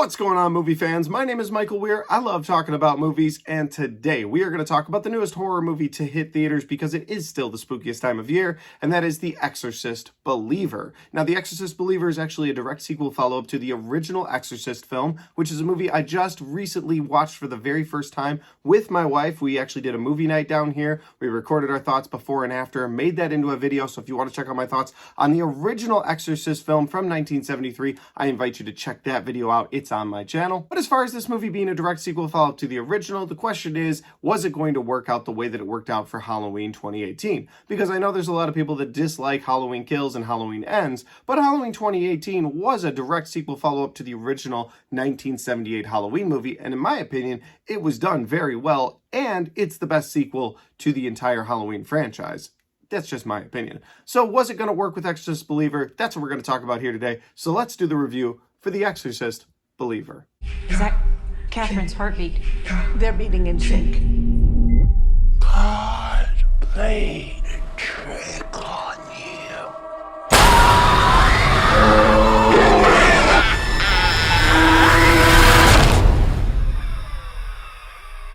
What's going on, movie fans? My name is Michael Weer. I love talking about movies, and today we are going to talk about the newest horror movie to hit theaters because it is still the spookiest time of year, and that is The Exorcist Believer. Now, The Exorcist Believer is actually a direct sequel follow-up to the original Exorcist film, which is a movie I just recently watched for the very first time with my wife. We actually did a movie night down here. We recorded our thoughts before and after, made that into a video, so if you want to check out my thoughts on the original Exorcist film from 1973, I invite you to check that video out. It's on my channel. But as far as this movie being a direct sequel follow-up to the original, the question is, was it going to work out the way that it worked out for Halloween 2018? Because I know there's a lot of people that dislike Halloween Kills and Halloween Ends, but Halloween 2018 was a direct sequel follow-up to the original 1978 Halloween movie, and in my opinion, it was done very well, and it's the best sequel to the entire Halloween franchise. That's just my opinion. So was it going to work with Exorcist Believer? That's what we're going to talk about here today. So let's do the review for The Exorcist Believer. Is that Catherine's heartbeat? They're beating in sync. God played a trick on you.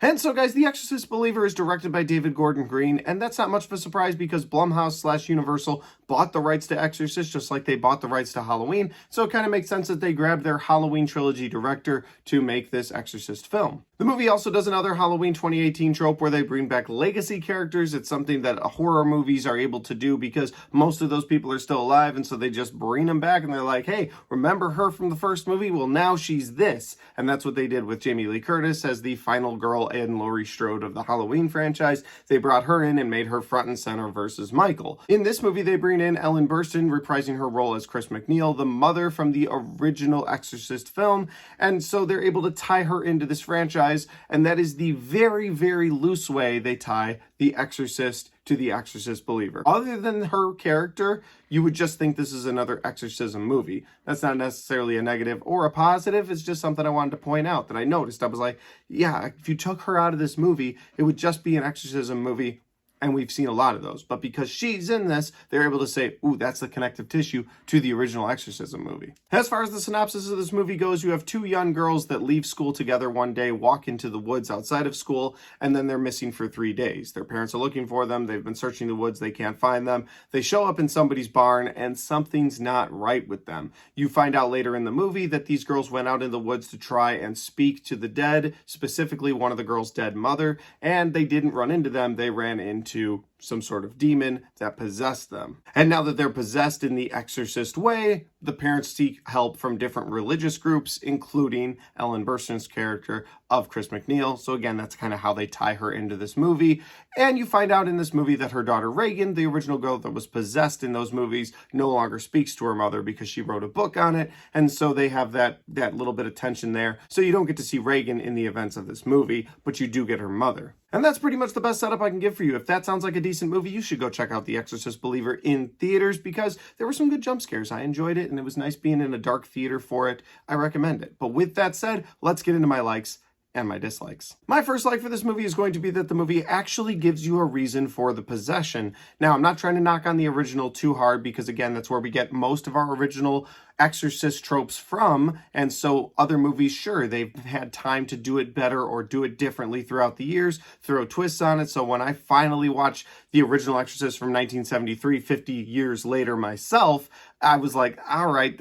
And so guys, The Exorcist Believer is directed by David Gordon Green, and that's not much of a surprise because Blumhouse/Universal bought the rights to Exorcist just like they bought the rights to Halloween, so it kind of makes sense that they grabbed their Halloween trilogy director to make this Exorcist film. The movie also does another Halloween 2018 trope where they bring back legacy characters. It's something that horror movies are able to do because most of those people are still alive, and so they just bring them back and they're like, hey, remember her from the first movie? Well, now she's this. And that's what they did with Jamie Lee Curtis as the final girl and Laurie Strode of the Halloween franchise. They brought her in and made her front and center versus Michael. In this movie, they bring in Ellen Burstyn, reprising her role as Chris McNeil, the mother from the original Exorcist film, and so they're able to tie her into this franchise, and that is the very, very loose way they tie The Exorcist to The Exorcist Believer. Other than her character, you would just think this is another exorcism movie. That's not necessarily a negative or a positive. It's just something I wanted to point out that I noticed. I was like, yeah, if you took her out of this movie, it would just be an exorcism movie. And we've seen a lot of those. But because she's in this, they're able to say, ooh, that's the connective tissue to the original Exorcism movie. As far as the synopsis of this movie goes, you have two young girls that leave school together one day, walk into the woods outside of school, and then they're missing for 3 days. Their parents are looking for them. They've been searching the woods. They can't find them. They show up in somebody's barn, and something's not right with them. You find out later in the movie that these girls went out in the woods to try and speak to the dead, specifically one of the girls' dead mother, and they didn't run into them. They ran into some sort of demon that possessed them. And now that they're possessed in the exorcist way, the parents seek help from different religious groups, including Ellen Burstyn's character of Chris McNeil. So again, that's kind of how they tie her into this movie. And you find out in this movie that her daughter Reagan, the original girl that was possessed in those movies, no longer speaks to her mother because she wrote a book on it. And so they have that little bit of tension there. So you don't get to see Reagan in the events of this movie, but you do get her mother. And that's pretty much the best setup I can give for you. If that sounds like a decent movie, you should go check out The Exorcist Believer in theaters because there were some good jump scares. I enjoyed it, and it was nice being in a dark theater for it. I recommend it. But with that said, let's get into my likes and my dislikes. My first like for this movie is going to be that the movie actually gives you a reason for the possession. Now, I'm not trying to knock on the original too hard because, again, that's where we get most of our original exorcist tropes from, and so other movies, sure, they've had time to do it better or do it differently throughout the years, throw twists on it. So when I finally watched the original Exorcist from 1973, 50 years later myself, I was like, all right,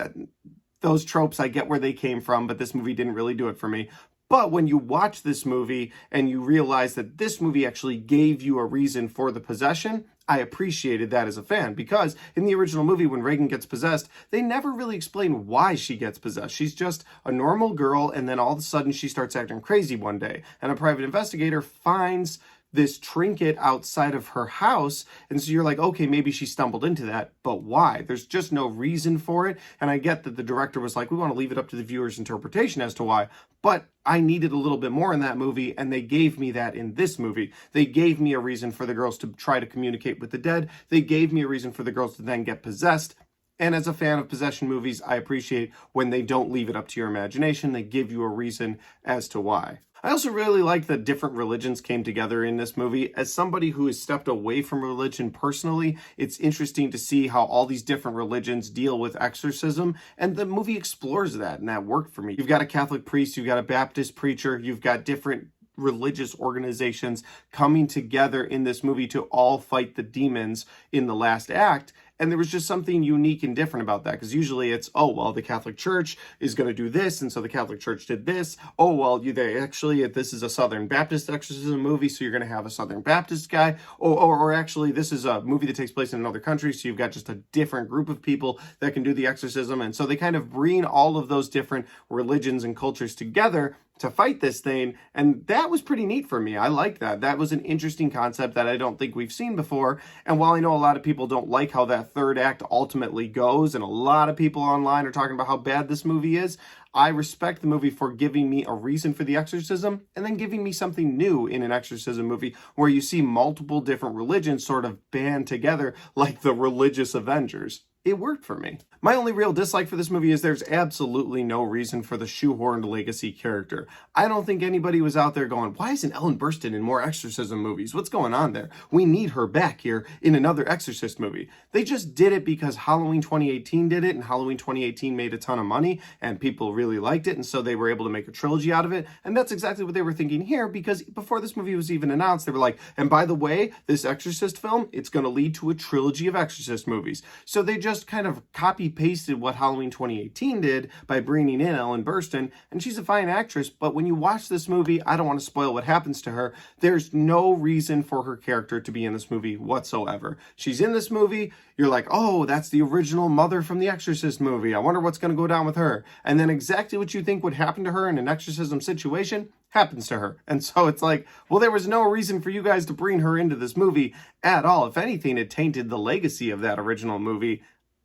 those tropes, I get where they came from, but this movie didn't really do it for me. But when you watch this movie and you realize that this movie actually gave you a reason for the possession, I appreciated that as a fan because in the original movie, when Reagan gets possessed, they never really explain why she gets possessed. She's just a normal girl, and then all of a sudden she starts acting crazy one day. And a private investigator finds this trinket outside of her house, and so you're like, okay, maybe she stumbled into that, but why? There's just no reason for it, and I get that the director was like, we want to leave it up to the viewer's interpretation as to why, but I needed a little bit more in that movie, and they gave me that in this movie. They gave me a reason for the girls to try to communicate with the dead. They gave me a reason for the girls to then get possessed, And as a fan of possession movies, I appreciate when they don't leave it up to your imagination. They give you a reason as to why. I also really like that different religions came together in this movie. As somebody who has stepped away from religion personally, it's interesting to see how all these different religions deal with exorcism, and the movie explores that, and that worked for me. You've got a Catholic priest, you've got a Baptist preacher, you've got different religious organizations coming together in this movie to all fight the demons in the last act. And there was just something unique and different about that, because usually it's, oh, well, the Catholic Church is going to do this, and so the Catholic Church did this. Oh, well, this is a Southern Baptist exorcism movie, so you're going to have a Southern Baptist guy. Or actually, this is a movie that takes place in another country, so you've got just a different group of people that can do the exorcism. And so they kind of bring all of those different religions and cultures together to fight this thing, and that was pretty neat for me. I like that. That was an interesting concept that I don't think we've seen before, and while I know a lot of people don't like how that third act ultimately goes, and a lot of people online are talking about how bad this movie is, I respect the movie for giving me a reason for the exorcism, and then giving me something new in an exorcism movie where you see multiple different religions sort of band together like the religious Avengers. It worked for me. My only real dislike for this movie is there's absolutely no reason for the shoehorned legacy character. I don't think anybody was out there going, why isn't Ellen Burstyn in more exorcism movies? What's going on there? We need her back here in another Exorcist movie. They just did it because Halloween 2018 did it, and Halloween 2018 made a ton of money, and people really liked it, and so they were able to make a trilogy out of it. And that's exactly what they were thinking here, because before this movie was even announced, they were like, and by the way, this Exorcist film, it's going to lead to a trilogy of Exorcist movies. So they just kind of copy-pasted what Halloween 2018 did by bringing in Ellen Burstyn, and she's a fine actress, but when you watch this movie, I don't want to spoil what happens to her, there's no reason for her character to be in this movie whatsoever. She's in this movie, you're like, oh, that's the original mother from the Exorcist movie, I wonder what's going to go down with her, and then exactly what you think would happen to her in an exorcism situation happens to her. And so it's like, well, there was no reason for you guys to bring her into this movie at all. If anything, it tainted the legacy of that original movie,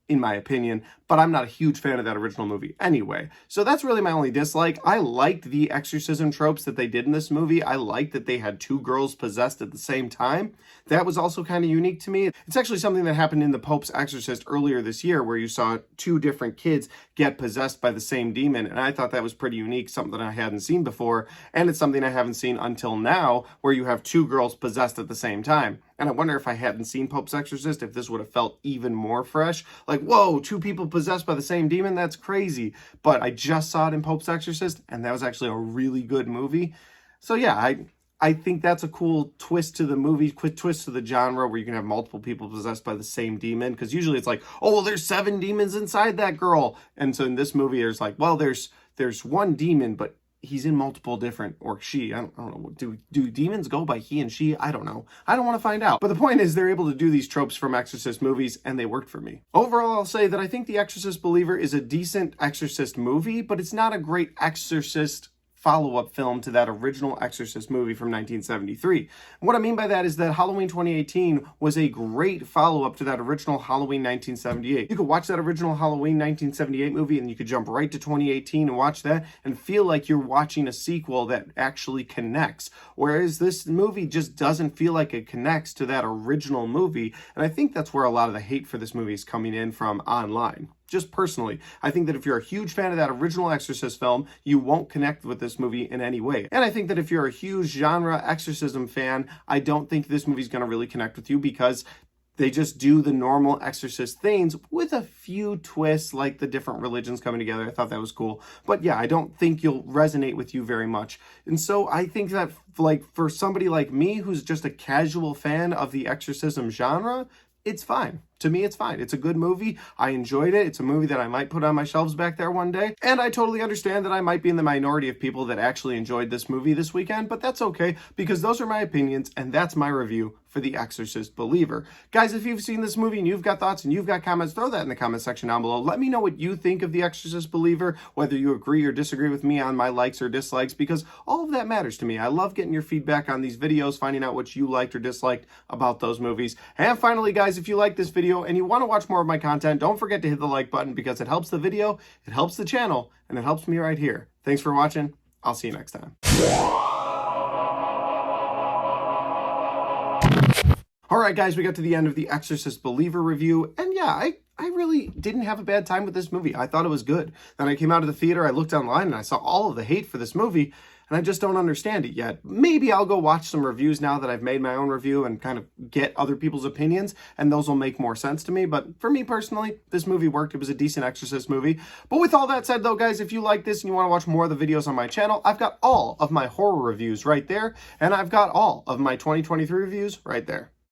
in my opinion, but I'm not a huge fan of that original movie anyway. So that's really my only dislike. I liked the exorcism tropes that they did in this movie. I liked that they had two girls possessed at the same time. That was also kind of unique to me. It's actually something that happened in The Pope's Exorcist earlier this year, where you saw two different kids get possessed by the same demon, and I thought that was pretty unique, something that I hadn't seen before, and it's something I haven't seen until now, where you have two girls possessed at the same time. And I wonder if I hadn't seen Pope's Exorcist, if this would have felt even more fresh. Like, whoa, two people possessed by the same demon? That's crazy. But I just saw it in Pope's Exorcist, and that was actually a really good movie. So yeah, I think that's a cool twist to the movie, quick twist to the genre, where you can have multiple people possessed by the same demon. Because usually it's like, oh, well, there's 7 demons inside that girl. And so in this movie, there's like, well, there's one demon, but he's in multiple different, or she, I don't know, do demons go by he and she? I don't know. I don't want to find out. But the point is, they're able to do these tropes from Exorcist movies, and they worked for me. Overall, I'll say that I think The Exorcist Believer is a decent Exorcist movie, but it's not a great Exorcist follow-up film to that original Exorcist movie from 1973. What I mean by that is that Halloween 2018 was a great follow-up to that original Halloween 1978. You could watch that original Halloween 1978 movie, and you could jump right to 2018 and watch that and feel like you're watching a sequel that actually connects. Whereas this movie just doesn't feel like it connects to that original movie, and I think that's where a lot of the hate for this movie is coming in from online. Just personally, I think that if you're a huge fan of that original Exorcist film, you won't connect with this movie in any way. And I think that if you're a huge genre exorcism fan, I don't think this movie's going to really connect with you, because they just do the normal Exorcist things with a few twists, like the different religions coming together. I thought that was cool. But yeah, I don't think you'll resonate with you very much. And so I think that, like, for somebody like me who's just a casual fan of the exorcism genre, it's fine. To me, it's fine. It's a good movie. I enjoyed it. It's a movie that I might put on my shelves back there one day. And I totally understand that I might be in the minority of people that actually enjoyed this movie this weekend, but that's okay, because those are my opinions, and that's my review for The Exorcist Believer. Guys, if you've seen this movie and you've got thoughts and you've got comments, throw that in the comment section down below. Let me know what you think of The Exorcist Believer, whether you agree or disagree with me on my likes or dislikes, because all of that matters to me. I love getting your feedback on these videos, finding out what you liked or disliked about those movies. And finally, guys, if you like this video and you want to watch more of my content, don't forget to hit the like button, because it helps the video, it helps the channel, and it helps me right here. Thanks for watching. I'll see you next time. Alright guys, we got to the end of The Exorcist Believer review, and yeah, I really didn't have a bad time with this movie. I thought it was good. Then I came out of the theater, I looked online, and I saw all of the hate for this movie, and I just don't understand it yet. Maybe I'll go watch some reviews now that I've made my own review and kind of get other people's opinions, and those will make more sense to me. But for me personally, this movie worked. It was a decent Exorcist movie. But with all that said, though, guys, if you like this and you want to watch more of the videos on my channel, I've got all of my horror reviews right there, and I've got all of my 2023 reviews right there.